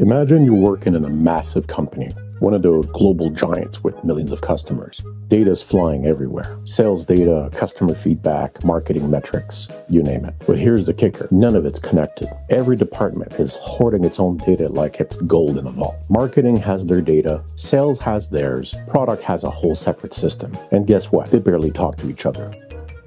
Imagine you're working in a massive company, one of those global giants with millions of customers. Data's flying everywhere. Sales data, customer feedback, marketing metrics, you name it. But here's the kicker. None of it's connected. Every department is hoarding its own data like it's gold in a vault. Marketing has their data, sales has theirs, product has a whole separate system. And guess what? They barely talk to each other.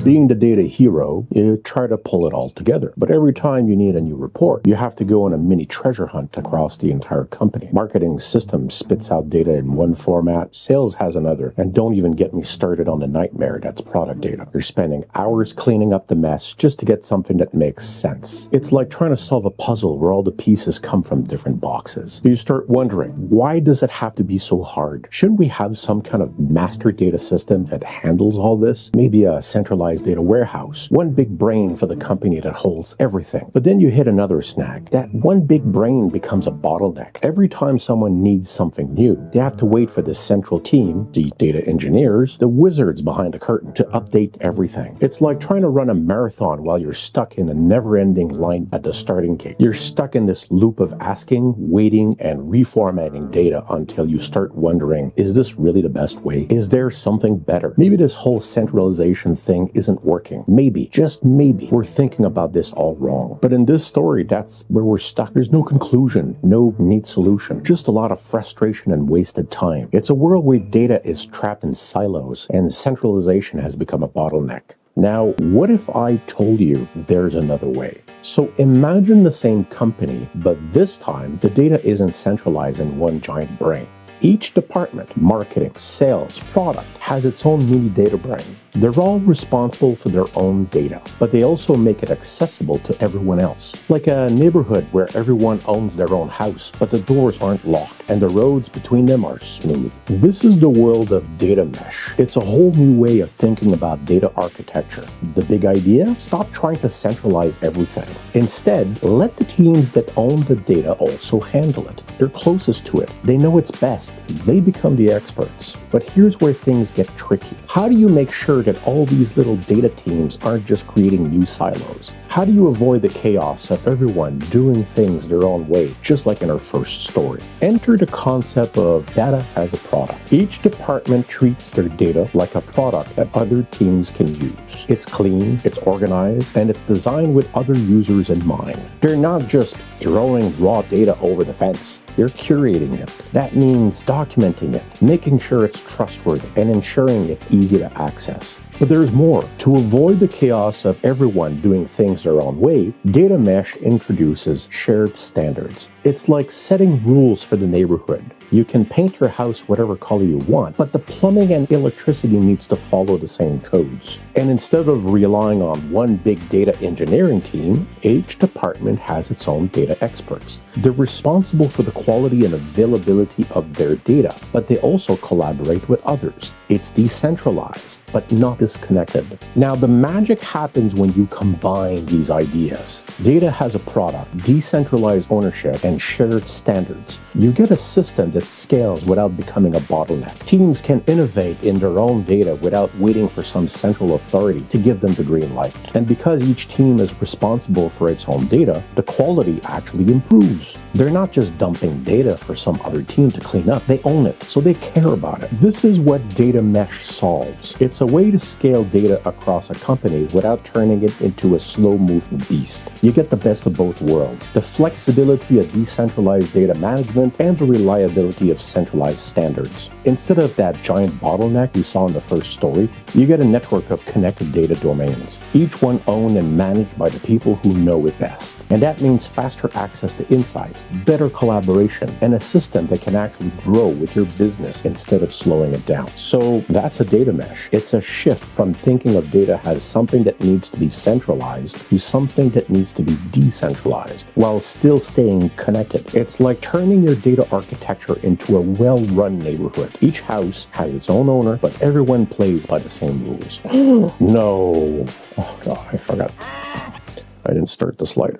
Being the data hero, you try to pull it all together. But every time you need a new report, you have to go on a mini treasure hunt across the entire company. Marketing system spits out data in one format, sales has another, and don't even get me started on the nightmare that's product data. You're spending hours cleaning up the mess just to get something that makes sense. It's like trying to solve a puzzle where all the pieces come from different boxes. You start wondering, why does it have to be so hard? Shouldn't we have some kind of master data system that handles all this? Maybe a centralized data warehouse, one big brain for the company that holds everything. But then you hit another snag. That one big brain becomes a bottleneck. Every time someone needs something new, they have to wait for the central team, the data engineers, the wizards behind the curtain, to update everything. It's like trying to run a marathon while you're stuck in a never-ending line at the starting gate. You're stuck in this loop of asking, waiting, and reformatting data until you start wondering, is this really the best way? Is there something better? Maybe this whole centralization thing isn't working. Maybe, just maybe, we're thinking about this all wrong. But in this story, that's where we're stuck. There's no conclusion, no neat solution, just a lot of frustration and wasted time. It's a world where data is trapped in silos and centralization has become a bottleneck. Now, what if I told you there's another way? So imagine the same company, but this time the data isn't centralized in one giant brain. Each department, marketing, sales, product, has its own mini data brain. They're all responsible for their own data, but they also make it accessible to everyone else. Like a neighborhood where everyone owns their own house, but the doors aren't locked and the roads between them are smooth. This is the world of data mesh. It's a whole new way of thinking about data architecture. The big idea? Stop trying to centralize everything. Instead, let the teams that own the data also handle it. They're closest to it. They know it's best. They become the experts. But here's where things get tricky. How do you make sure that all these little data teams aren't just creating new silos? How do you avoid the chaos of everyone doing things their own way, just like in our first story? Enter the concept of data as a product. Each department treats their data like a product that other teams can use. It's clean, it's organized, and it's designed with other users in mind. They're not just throwing raw data over the fence. They're curating it. That means documenting it, making sure it's trustworthy, and ensuring it's easy to access. But there's more. To avoid the chaos of everyone doing things their own way, data mesh introduces shared standards. It's like setting rules for the neighborhood. You can paint your house whatever color you want, but the plumbing and electricity needs to follow the same codes. And instead of relying on one big data engineering team, each department has its own data experts. They're responsible for the quality and availability of their data, but they also collaborate with others. It's decentralized, but not disconnected. Now, the magic happens when you combine these ideas. Data has a product, decentralized ownership, and shared standards. You get a system that scales without becoming a bottleneck. Teams can innovate in their own data without waiting for some central authority to give them the green light. And because each team is responsible for its own data, the quality actually improves. They're not just dumping data for some other team to clean up. They own it, so they care about it. This is what data mesh solves. It's a way to scale data across a company without turning it into a slow-moving beast. You get the best of both worlds: the flexibility of decentralized data management and the reliability of centralized standards. Instead of that giant bottleneck we saw in the first story, you get a network of connected data domains, each one owned and managed by the people who know it best. And that means faster access to insights, better collaboration, and a system that can actually grow with your business instead of slowing it down. So that's a data mesh. It's a shift from thinking of data as something that needs to be centralized to something that needs to be decentralized while still staying connected. It's like turning your data architecture into a well-run neighborhood. Each house has its own owner, but everyone plays by the same rules. No. Oh God, I forgot. I didn't start the slider.